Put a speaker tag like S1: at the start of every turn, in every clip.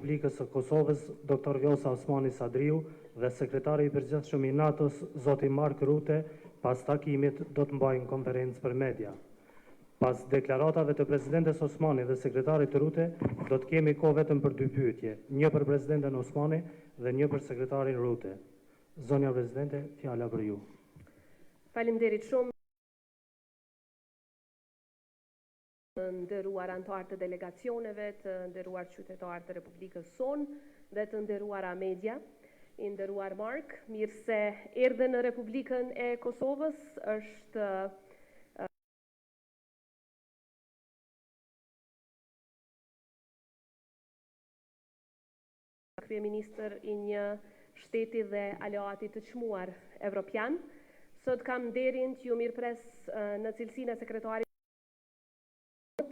S1: Republikës së Kosovës, Dr. Vjosa Osmani Sadriu dhe sekretari i përgjithshëm i NATO-s, zoti Mark Rutte, pas takimit do të mbajnë konferencë për media. Pas deklaratave të presidentes Osmani dhe sekretarit Rutte, do të kemi kohë vetëm për 2 pyetje, një për presidenten Osmani dhe një për sekretarin Rutte. Zonja Presidente, fjala për ju.
S2: Faleminderit shumë. Të nderuar anëtar të delegacioneve, të nderuar qytetarë të Republikës sonë dhe të nderuara media. I nderuar Mark, mirë se erdhe në Republikën e Kosovës, është kryeministër i një shteti dhe aleati të çmuar evropian. Sot kam nderin t'ju mirëpres në cilësinë e sekretarit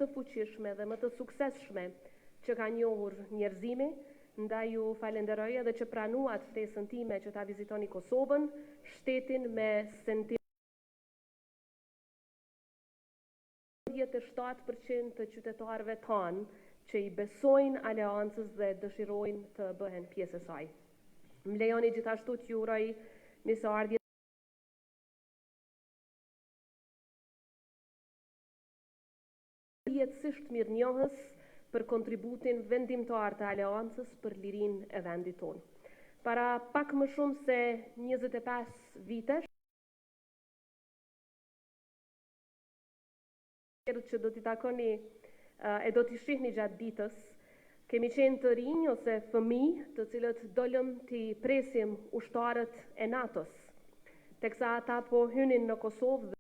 S2: të fuqishme dhe më të suksesshme që ka njohur njerëzimi, ndaj ju falenderoj edhe që pranuat ftesën time që ta vizitoni Kosovën, shtetin me sentim 97% të qytetarëve tanë që i besojnë aleancës dhe dëshirojnë të bëhen pjesë e saj. Më lejoni gjithashtu t'ju uroj mirëseardhje jetësisht mirënjohës për kontributin vendimtar të aleancës për lirinë e vendit tonë. Para pak më shumë se 25 vitesh, që do t'i takoni e do t'i shihni gjatë ditës, kemi qenë të rinj ose fëmijë të cilët dolëm t'i presim ushtarët e NATO-s, teksa ata po hynin në Kosovë.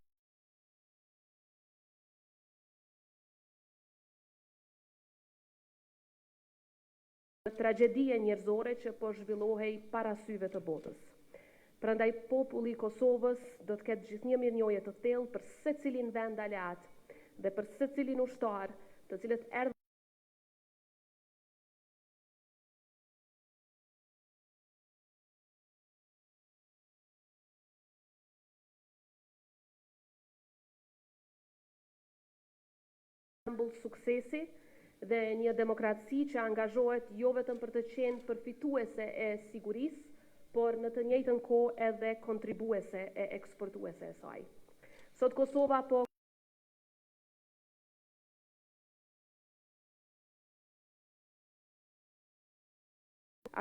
S2: Tragjedie njerëzore që po zhvillohej para syve të botës. Prandaj populli i Kosovës do të ketë gjithnjë mirënjohje të thellë për secilin vend aleat dhe për secilin ushtar, të cilët erdhën shembull suksesi dhe një demokraci që angazhohet jo vetëm për të qenë përfituese e sigurisë, por në të njëjtën kohë edhe kontribuese e eksportuese e saj. Sot Kosova po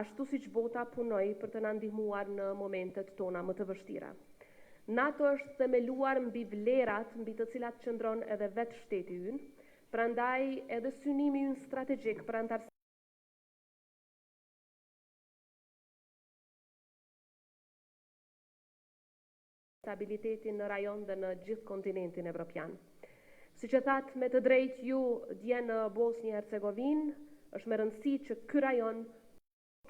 S2: ashtu siç bota punoi për të na ndihmuar në momentet tona më të vështira. NATO është themeluar mbi vlerat mbi të cilat qëndron edhe vetë shteti ynë. Prandaj edhe synimi ynë strategjik për antarësinë stabilitetin në rajon dhe në gjithë kontinentin evropian. Siç e that me të drejtë ju dje në Bosnjë Hercegovinë, është me rëndësi që ky rajon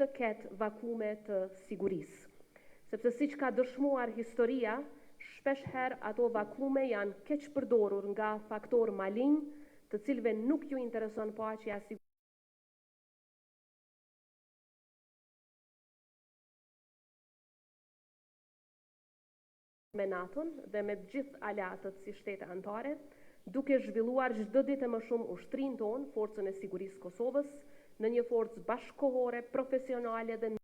S2: të ketë vakume të sigurisë. Sepse siç ka dëshmuar historia, shpesh herë ato vakume janë keq përdorur nga faktorë malign, të cilëve nuk ju intereson paqja me NATO-n dhe me gjithë aleatët si shtete anëtare, duke zhvilluar çdo ditë më shumë ushtrinë tonë, forcën e sigurisë Kosovës, në një forcë bashkëkohore, profesionale dhe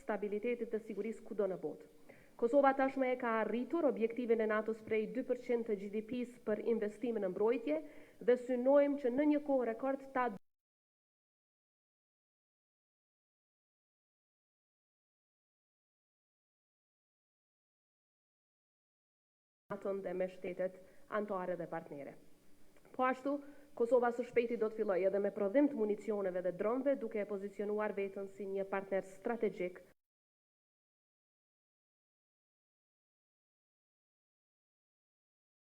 S2: stabilitetit të sigurisë kudo në botë. Kosova tashmë e ka arritur objektivin e NATO-s prej 2% të GDP-s për investimin në mbrojtje, dhe synojmë që në një kohë rekord ta NATO-n dhe me shtetet anëtare dhe partnere. Po ashtu, Kosova së shpejti do të fillojë edhe me prodhim të municioneve dhe dronëve, duke e pozicionuar veten si një partner strategjik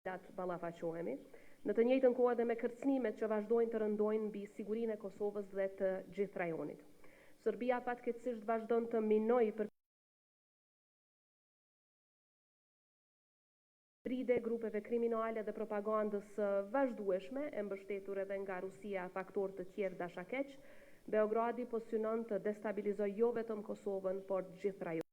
S2: datë ballafaqohemi, në të njëjtën kohë edhe me kërcënimet që vazhdojnë të rëndojnë mbi sigurinë e Kosovës dhe të gjithë rajonit. Serbia fatkeqësisht vazhdon të minojë për bride grupeve kriminale dhe propagandës vazhdueshme, e mbështetur edhe nga Rusia faktorë të tjerë dashakeq, Beogradi po synon të destabilizojë jo vetëm Kosovën, por të gjithë rajonin.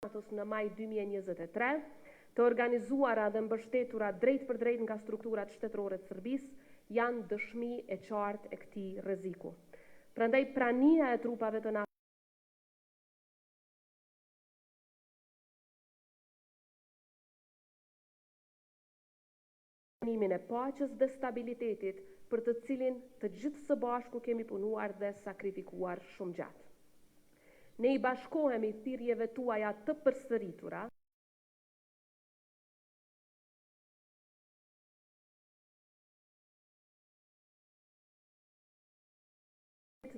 S2: Në maj 2023, të organizuara dhe mbështetura drejt për drejt nga strukturat shtetërore të Serbisë, janë dëshmi e qartë e këtij rreziku. Prandaj prania e trupave të e paqes dhe stabilitetit për të cilin të gjithë së bashku kemi punuar dhe sakrifikuar shumë gjatë. Ne i bashkohemi thirrjeve tuaja të përsëritura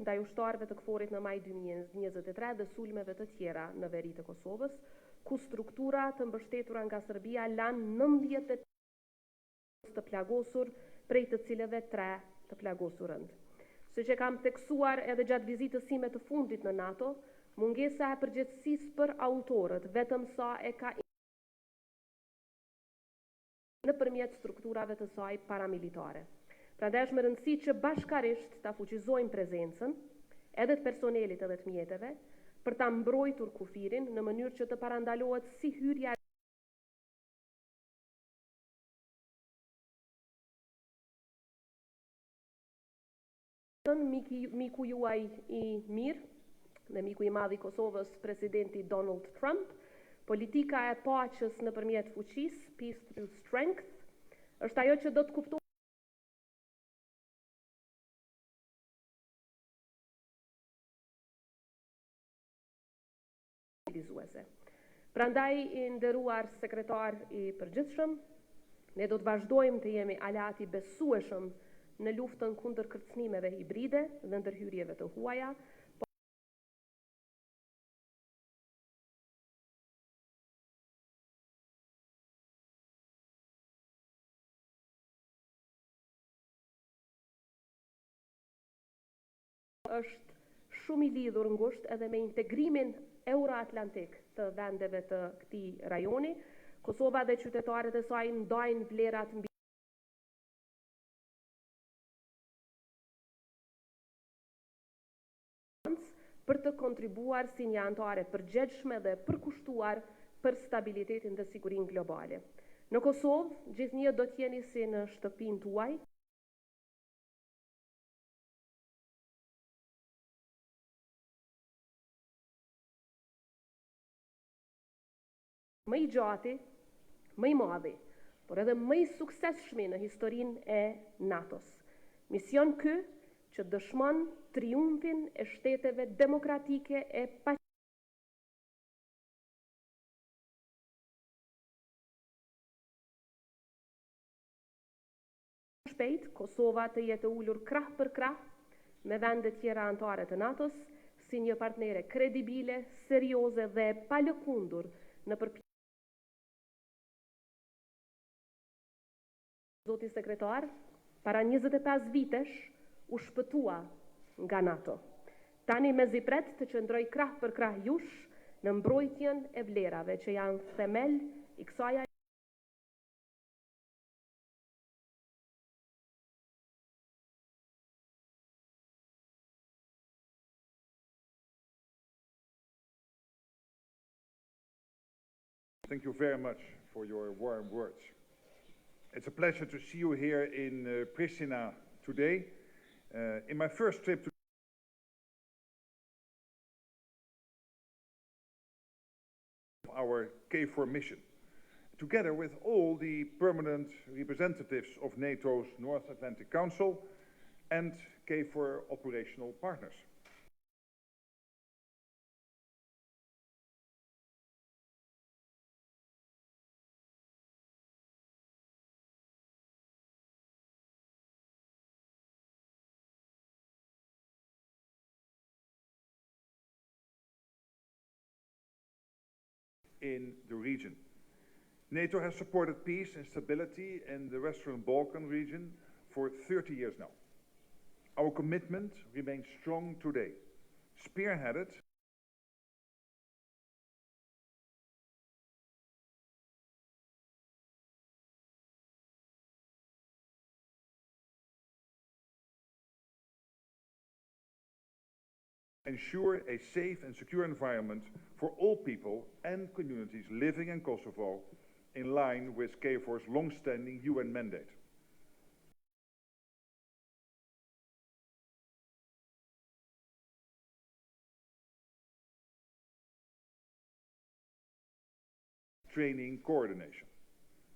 S2: ndaj ushtarëve të KFOR-it në maj 2023 dhe sulmeve të tjera në veri të Kosovës, ku struktura të mbështetura nga Serbia lanë 90 të plagosur, prej të cilëve 3 të plagosur rënd. Siç e kam theksuar edhe gjatë vizitës sime të fundit në NATO, mungesa e përgjegjësisë për autorët vetëm sa e ka nëpërmjet strukturave të saj paramilitare. Prandaj është me rëndësi që bashkarisht ta fuqizojmë prezencën edhe të personelit edhe të mjeteve për ta mbrojtur kufirin në mënyrë që të parandalohet si hyrja miku juaj i mirë dhe miku i madh i Kosovës, presidenti Donald Trump, politika e paqes nëpërmjet fuqisë, peace through strength, është ajo që do të kuptojë stabilizuese. Prandaj, i nderuar sekretar i përgjithshëm, ne do të vazhdojmë të jemi aleati besueshëm në luftën kundër kërcënimeve hibride dhe ndërhyrjeve të huaja, është shumë i lidhur ngushtë edhe me integrimin euroatlantik të vendeve të këtij rajoni. Kosova dhe qytetarët e saj ndajnë vlerat mbi për të kontribuar si një anëtare përgjegjshme dhe përkushtuar për stabilitetin dhe sigurinë globale. Në Kosovë, gjithnjë do të jeni si në shtëpinë tuaj. Më i gjati, më i madhi, por edhe më i suksesshëm në historinë e NATO-s. Mision ky që dëshmon triumfin e shteteve demokratike e shpejt, Kosova të jetë ulur krah për krah me vende tjera anëtare të NATO-s si një partnere kredibile, serioze dhe pa lëkundur në përpjekje. Zoti sekretar, para 25 vitesh u shpëtua nga NATO. Tani mezi pret të qëndroj krah për krah jush në mbrojtjen e vlerave që janë themel i kësaj.
S3: Thank you very much for your warm words. It's a pleasure to see you here in Pristina today. In my first trip to our KFOR mission, together with all the permanent representatives of NATO's North Atlantic Council and KFOR operational partners. In the region. NATO has supported peace and stability in the Western Balkan region for 30 years now. Our commitment remains strong today, spearheaded ensure a safe and secure environment for all people and communities living in Kosovo in line with KFOR's long-standing UN mandate. Training coordination.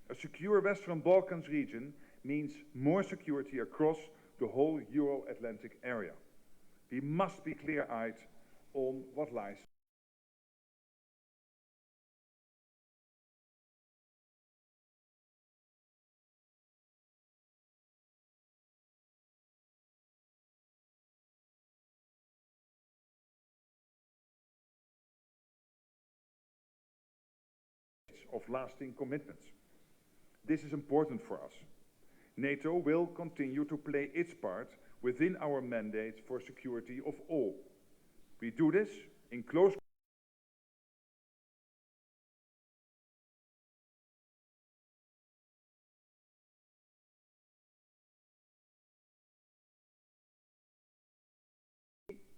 S3: A secure Western Balkans region means more security across the whole Euro-Atlantic area. We must be clear-eyed on what lies. Of lasting commitments. This is important for us. NATO will continue to play its part within our mandate for security of all. We do this in close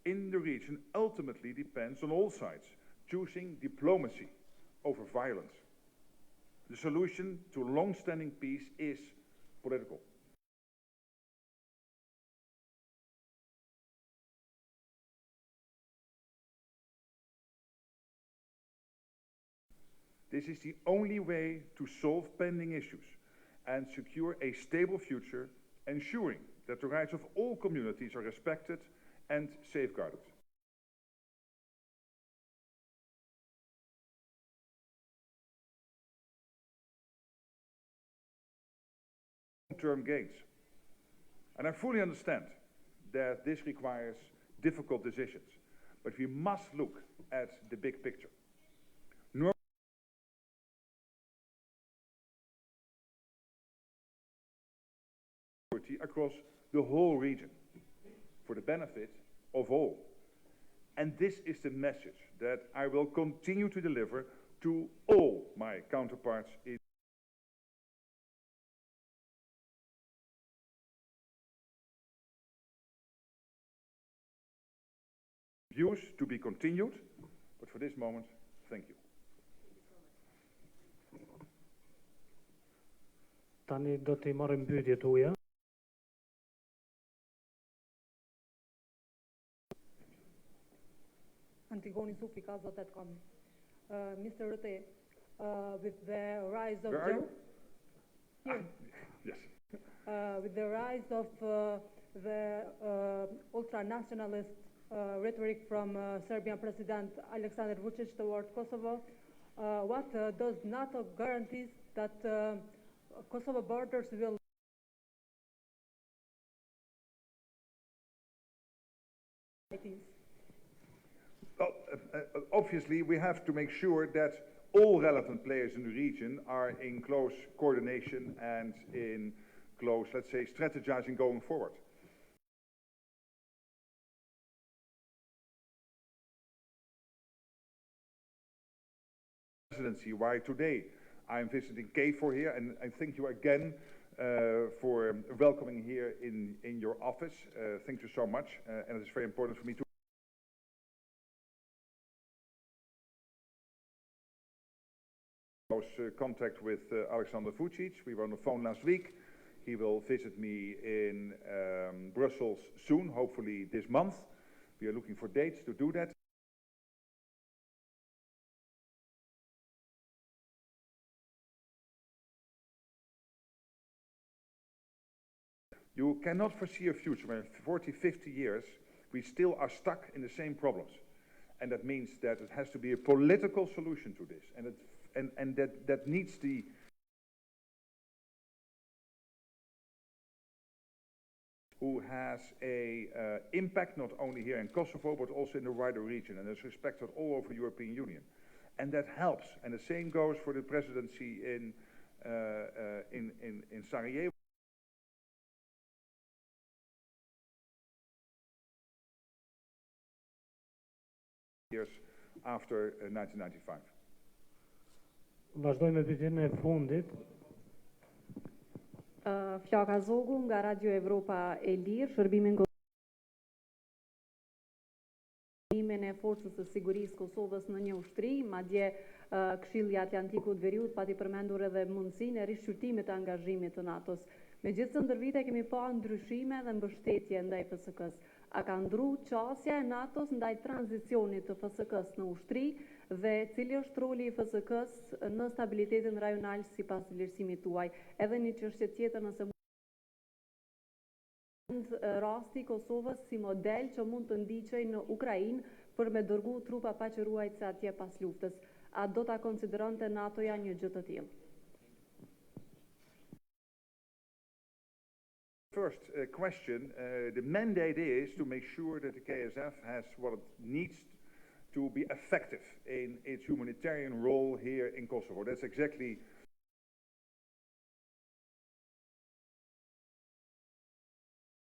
S3: in the region ultimately depends on all sides choosing diplomacy over violence. The solution to long-standing peace is political. This is the only way to solve pending issues and secure a stable future, ensuring that the rights of all communities are respected and safeguarded. Long-term gains. And I fully understand that this requires difficult decisions, but we must look at the big picture. Across the whole region for the benefit of all. And this is the message that I will continue to deliver to all my counterparts in views to be continued, but for this moment, thank you.
S1: Tani do t'i marrim pyetjet tuaja.
S4: Antigoni Sufika Zotetcom. Mr. Rutte, with the rise of
S3: Where are you?
S4: Here.
S3: Yes.
S4: With the rise of the ultra-nationalist rhetoric from Serbian President Aleksandar Vučić toward Kosovo, what does NATO guarantees that Kosovo borders will
S3: Well, obviously, we have to make sure that all relevant players in the region are in close coordination and in close, let's say, strategizing going forward. Presidency, why today I'm visiting KFOR here, and I thank you again for welcoming here in your office. Thank you so much, and it is very important for me to close contact with Aleksandar Vučić. We were on the phone last week. He will visit me in Brussels soon, hopefully this month. We are looking for dates to do that. You cannot foresee a future where in 40, 50 years we still are stuck in the same problems. And that means that it has to be a political solution to this. And that needs the who has a impact not only here in Kosovo but also in the wider region and is respected all over the European Union. And that helps. And the same goes for the presidency in Sarajevo. Years after 1995.
S1: Vazhdojmë me pyetjen e fundit.
S4: Flaka Zogu nga Radio Evropa e Lirë, shërbimin e Forcës së Sigurisë Kosovës në një ushtri, madje Këshilli Atlantikut Veriut pati përmendur edhe mundësinë e rishqyrtimit të angazhimit të NATO-s. Megjithëse ndër vite kemi pa ndryshime dhe mbështetje ndaj FSK-s. A ka ndru qasja e NATO-s ndaj tranzicionit të FSK-s në ushtri dhe cili është roli i FSK-s në stabilitetin rajonal sipas vlerësimit tuaj? Edhe një çështje tjetër, nëse rasti Kosovës si model që mund të ndiqej në Ukrainë për me dërgu trupa paqëruajtëse atje pas luftës. A do ta konsideronte NATO-ja një gjë të tillë?
S3: First question, the mandate is to make sure that the KSF has what it needs to be effective in its humanitarian role here in Kosovo. That's exactly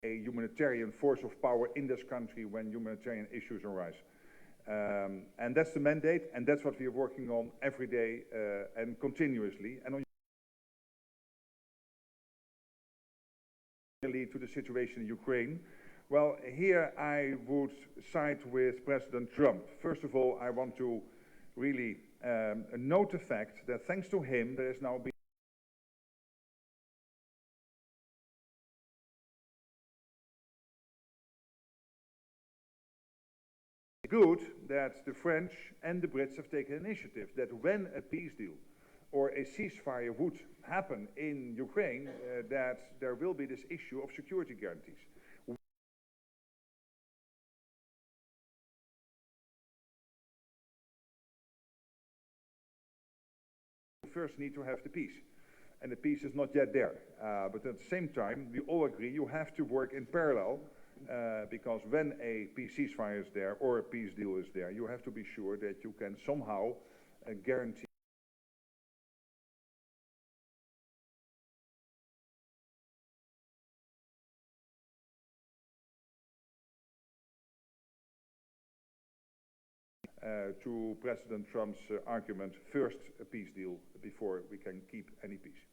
S3: a humanitarian force of power in this country when humanitarian issues arise. And that's the mandate, and that's what we are working on every day and continuously. And to the situation in Ukraine. Well, here I would side with President Trump. First of all, I want to really note the fact that thanks to him, there is now been good that the French and the Brits have taken initiative that when a peace deal or a ceasefire would happen in Ukraine, that there will be this issue of security guarantees. We first need to have the peace, and the peace is not yet there. But at the same time, we all agree you have to work in parallel, because when a peace ceasefire is there or a peace deal is there, you have to be sure that you can somehow guarantee to President Trump's argument, first a peace deal before we can keep any peace.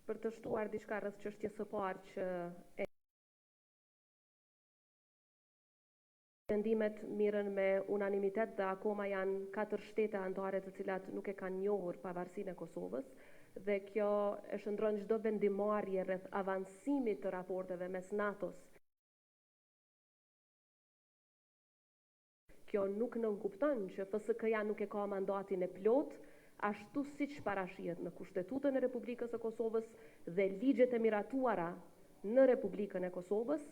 S2: Për të shtuar diçka rreth çështjes së parë që vendimet mirën me unanimitet dhe akoma janë 4 shtete anëtare të cilat nuk e kanë njohur pavarësinë e Kosovës dhe kjo e shndron çdo vendimarrje rreth avancimit të raporteve mes NATO-s. Kjo nuk nënkupton që FSK-ja nuk e ka mandatin e plot, ashtu siç parashihet në Kushtetutën e Republikës së Kosovës dhe ligjet e miratuara në Republikën e Kosovës.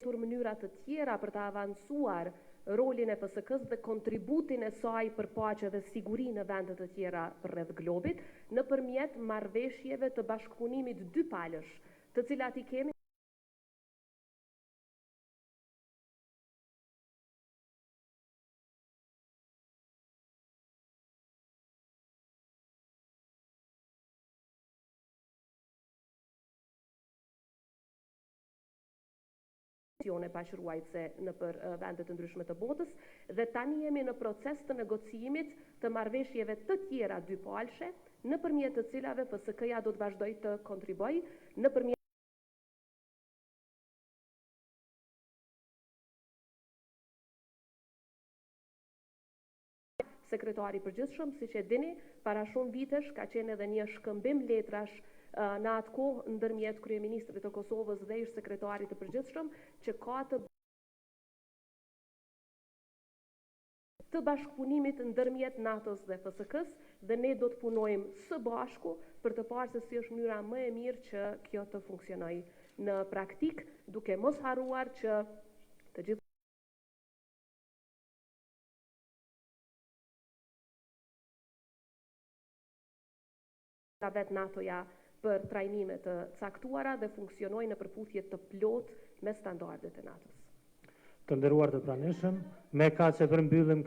S2: Mënyra të tjera për të avancuar rolin e FSK-s dhe kontributin e saj për paqe dhe siguri në vende të tjera rreth globit nëpërmjet marrëveshjeve të bashkëpunimit dypalësh, të cilat i kemi e paqëruajtëse në për vendet të ndryshme të botës dhe tani jemi në proces të negociimit të marrëveshjeve të tjera dypalëshe nëpërmjet të cilave FSK-ja do të vazhdojë të kontribuojë nëpërmjet sekretari i përgjithshëm, siç e dini, para shumë vitesh ka qenë edhe një shkëmbim letrash në atë kohë ndërmjet kryeministrit të Kosovës dhe ish sekretarit të përgjithshëm që ka të të bashkëpunimit ndërmjet NATO-s dhe FSK-s dhe ne do të punojmë së bashku për të parë se si është mënyra më e mirë që kjo të funksionojë në praktik, duke mos harruar që të gjithë vet NATO-ja për trajnime të caktuara dhe funksionojnë në përputhje të plotë me standardet e NATO-s.
S1: Të nderuar të pranishëm, me kaq e përmbyllim